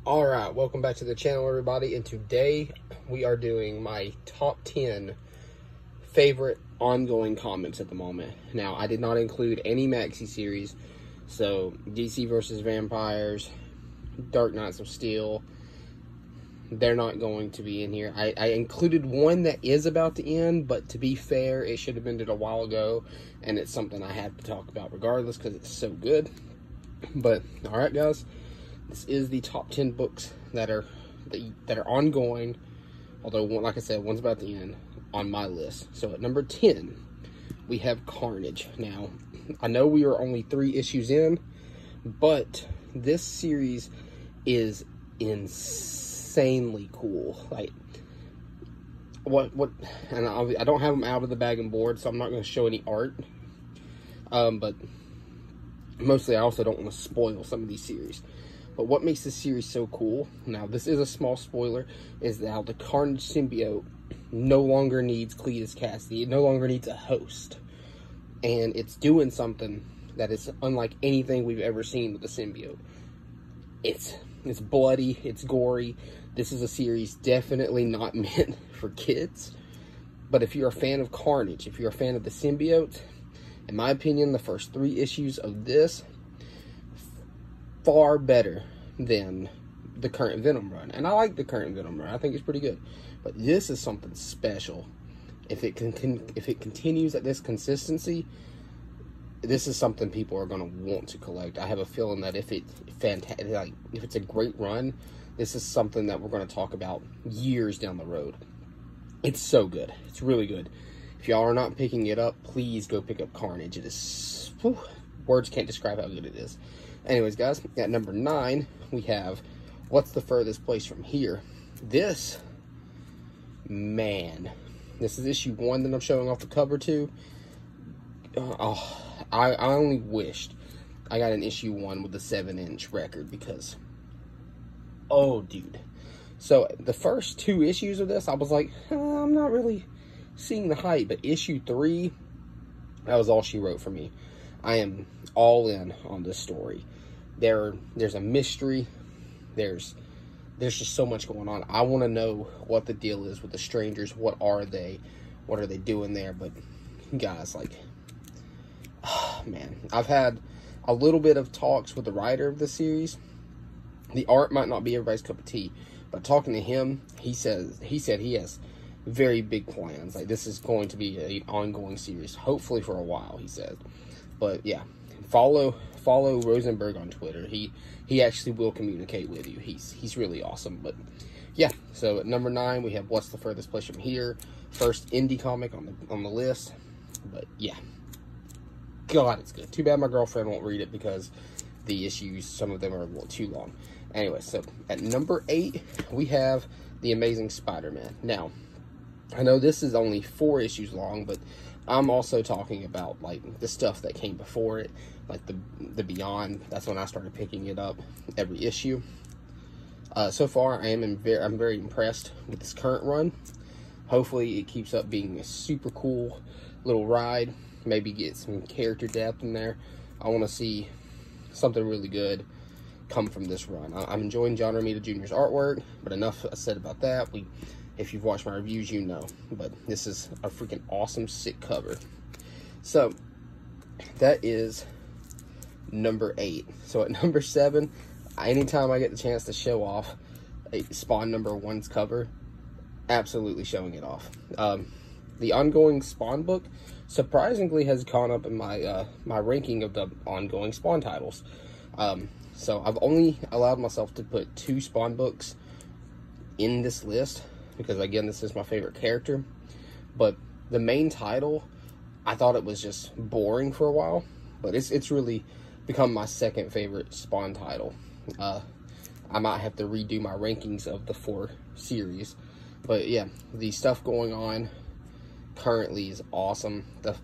Alright, welcome back to the channel, everybody, and today we are doing my top 10 favorite ongoing comics at the moment. Now, I did not include any maxi series, so DC vs. Vampires, Dark Knights of Steel, they're not going to be in here. I included one that is about to end, but to be fair, it should have ended a while ago, and it's something I have to talk about regardless because it's so good. But, alright guys, this is the top 10 books that are ongoing, although, like I said, one's about to end, on my list. So at number 10, we have Carnage. Now, I know we are only 3 issues in, but this series is insanely cool. Like, and I don't have them out of the bag and board, so I'm not going to show any art. But mostly I also don't want to spoil some of these series. But what makes this series so cool, now this is a small spoiler, is that how the Carnage symbiote no longer needs Cletus Cassidy. It no longer needs a host. And it's doing something that is unlike anything we've ever seen with the symbiote. It's bloody, it's gory. This is a series definitely not meant for kids. But if you're a fan of Carnage, if you're a fan of the symbiote, in my opinion, the first 3 issues of this, far better than the current Venom run. And I like the current Venom run. I think it's pretty good. But this is something special. If it continues at this consistency, this is something people are going to want to collect. I have a feeling that if it's a great run, this is something that we're going to talk about years down the road. It's so good. It's really good. If y'all are not picking it up, please go pick up Carnage. It is, whew, words can't describe how good it is. Anyways, guys, at number 9, we have What's the Furthest Place from Here? This, man, this is issue 1 that I'm showing off the cover to. I only wished I got an issue 1 with the 7-inch record because, oh, dude. So, the first 2 issues of this, I was like, I'm not really seeing the hype, but issue 3, that was all she wrote for me. I am all in on this story. There's a mystery. There's just so much going on. I want to know what the deal is with the strangers. What are they? What are they doing there? But guys, like, oh, man, I've had a little bit of talks with the writer of the series. The art might not be everybody's cup of tea, but talking to him, he said he has very big plans. Like, this is going to be an ongoing series, hopefully for a while, he said. But yeah, follow Rosenberg on Twitter. He actually will communicate with you. He's really awesome. But yeah, so at number 9 we have What's the Furthest Place from Here, first indie comic on the list. But yeah, God, it's good. Too bad my girlfriend won't read it because the issues, some of them are a little too long. Anyway, so at number 8 we have The Amazing Spider-Man. Now, I know this is only 4 issues long, but I'm also talking about, like, the stuff that came before it, like the Beyond. That's when I started picking it up every issue. So far, I'm very impressed with this current run. Hopefully, it keeps up being a super cool little ride. Maybe get some character depth in there. I want to see something really good come from this run. I'm enjoying John Romita Jr.'s artwork, but enough said about that. If you've watched my reviews, you know. But this is a freaking awesome, sick cover. So, that is number 8. So, at number 7, anytime I get the chance to show off a Spawn number 1's cover, absolutely showing it off. The ongoing Spawn book, surprisingly, has gone up in my my ranking of the ongoing Spawn titles. So, I've only allowed myself to put 2 Spawn books in this list, because again, this is my favorite character. But the main title, I thought it was just boring for a while, but it's really become my second favorite Spawn title. I might have to redo my rankings of the 4 series, but yeah, the stuff going on currently is awesome. The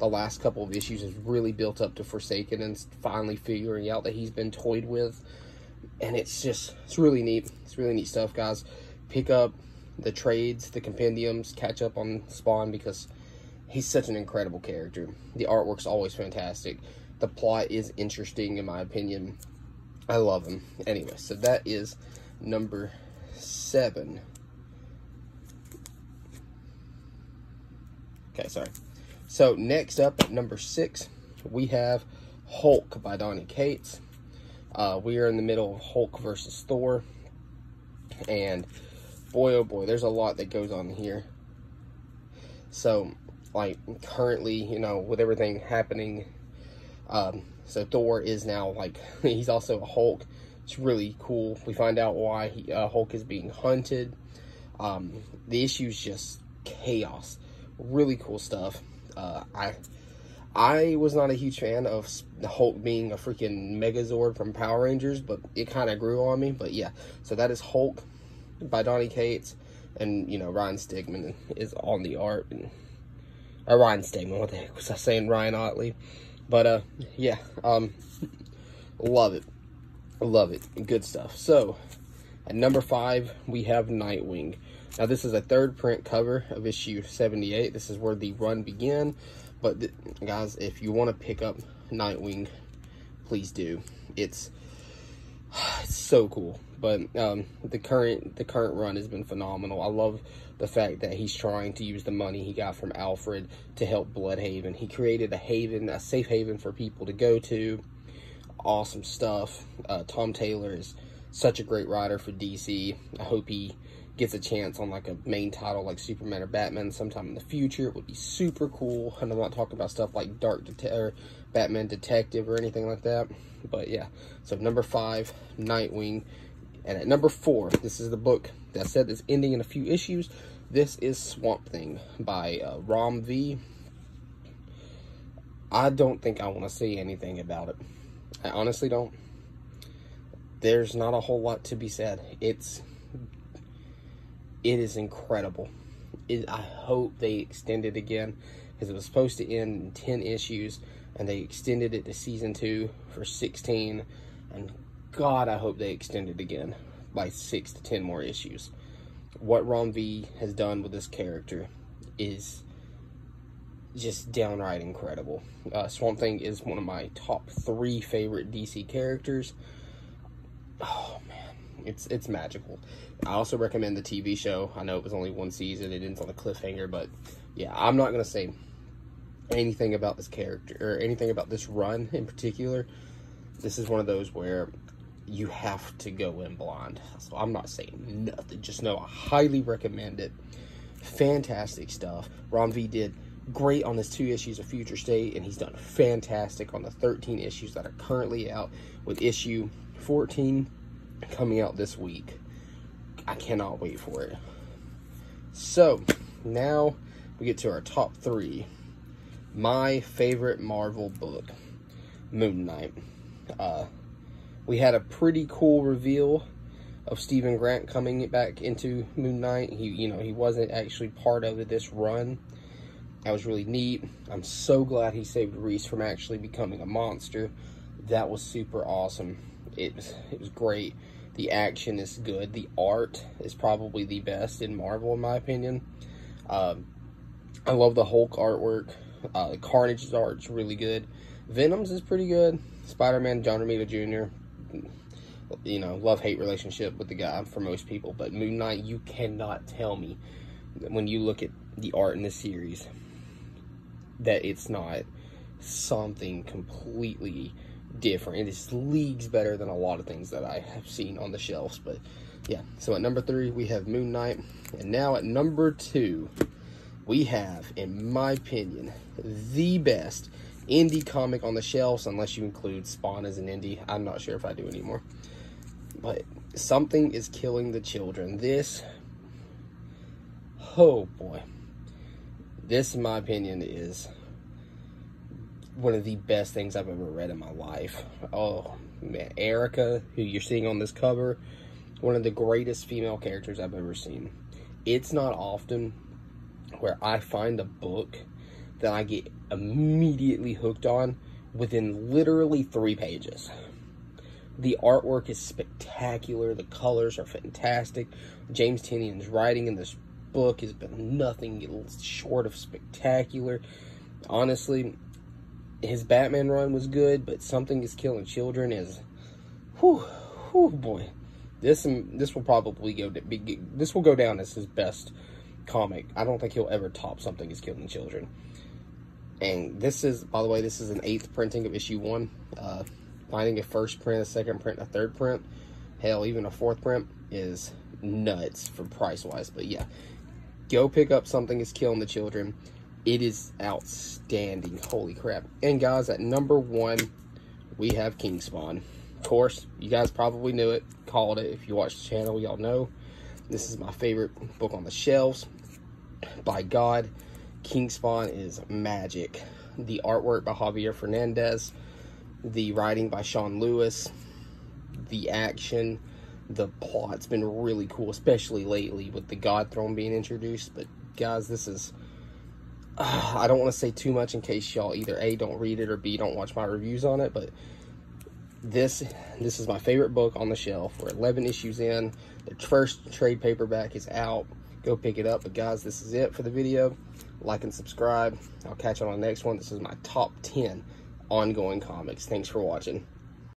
last couple of issues has really built up to Forsaken and finally figuring out that he's been toyed with, and it's really neat. It's really neat stuff, guys. Pick up the trades, the compendiums, catch up on Spawn, because he's such an incredible character. The artwork's always fantastic. The plot is interesting, in my opinion. I love him. Anyway, so that is number 7. Okay, sorry. So next up at number 6, we have Hulk by Donny Cates. We are in the middle of Hulk versus Thor. And boy, oh boy, there's a lot that goes on here. So, like, currently, you know, with everything happening, so Thor is now, like, he's also a Hulk. It's really cool. We find out why Hulk is being hunted. The issue's just chaos. Really cool stuff. I was not a huge fan of Hulk being a freaking Megazord from Power Rangers, but it kind of grew on me. But yeah, so that is Hulk by Donny Cates, and you know, Ryan Stegman is on the art. And Ryan Stegman, what the heck was I saying? Ryan Otley. But yeah, love it. Love it. Good stuff. So at number 5, we have Nightwing. Now this is a 3rd print cover of issue 78. This is where the run began. But guys, if you want to pick up Nightwing, please do. It's so cool. But the current run has been phenomenal. I love the fact that he's trying to use the money he got from Alfred to help Bloodhaven. He created a haven, a safe haven for people to go to. Awesome stuff. Tom Taylor is such a great writer for DC. I hope he gets a chance on like a main title like Superman or Batman sometime in the future. It would be super cool. And I'm not talking about stuff like Batman Detective or anything like that. But yeah, so number 5, Nightwing. And at number 4, this is the book that said it's ending in a few issues. This is Swamp Thing by Rom V. I don't think I want to say anything about it. I honestly don't. There's not a whole lot to be said. It is incredible. I hope they extend it again, because it was supposed to end in 10 issues, and they extended it to season 2 for 16, and God, I hope they extend it again by 6 to 10 more issues. What Ron V has done with this character is just downright incredible. Swamp Thing is one of my top 3 favorite DC characters. Oh man, it's magical. I also recommend the TV show. I know it was only 1 season, it ends on a cliffhanger, but yeah, I'm not gonna say anything about this character or anything about this run in particular. This is one of those where you have to go in blind, so I'm not saying nothing. Just know I highly recommend it. Fantastic stuff. Ron V did great on his 2 issues of Future State, and he's done fantastic on the 13 issues that are currently out, with issue 14 coming out this week. I cannot wait for it. So now we get to our top 3. My favorite Marvel book, Moon Knight. We had a pretty cool reveal of Stephen Grant coming back into Moon Knight. He wasn't actually part of this run. That was really neat. I'm so glad he saved Reese from actually becoming a monster. That was super awesome. It was great. The action is good. The art is probably the best in Marvel, in my opinion. I love the Hulk artwork. Carnage's art is really good. Venom's is pretty good. SpiderMan, John Romita Jr., love-hate relationship with the guy for most people. But Moon Knight, you cannot tell me that when you look at the art in this series that it's not something completely different. It is leagues better than a lot of things that I have seen on the shelves. But yeah, so at number 3 we have Moon Knight, and now at number 2 we have, in my opinion, the best indie comic on the shelves, unless you include Spawn as an indie. I'm not sure if I do anymore. But Something is Killing the Children. This, oh boy, this in my opinion is one of the best things I've ever read in my life. Oh man, Erica, who you're seeing on this cover, one of the greatest female characters I've ever seen. It's not often where I find a book that I get immediately hooked on within literally 3 pages. The artwork is spectacular. The colors are fantastic. James Tynion's writing in this book has been nothing short of spectacular. Honestly, his Batman run was good, but Something is Killing Children is whew, boy. This will probably this will go down as his best comic. I don't think he'll ever top Something is Killing Children. And this is, by the way, this is an 8th printing of issue 1. Finding a first print, a second print, a third print, hell, even a 4th print is nuts for price-wise. But yeah, go pick up Something is Killing the Children. It is outstanding. Holy crap. And guys, at number 1, we have King Spawn. Of course, you guys probably knew it, called it. If you watch the channel, y'all know. This is my favorite book on the shelves. By God, King Spawn is magic. The artwork by Javier Fernandez, the writing by Sean Lewis, the action, the plot's been really cool, especially lately with the God Throne being introduced. But guys, this is, I don't want to say too much in case y'all either A, don't read it, or B, don't watch my reviews on it, but this is my favorite book on the shelf. We're 11 issues in. The first trade paperback is out. Go pick it up. But guys, this is it for the video. Like and subscribe. I'll catch you on the next one. This is my top 10 ongoing comics. Thanks for watching.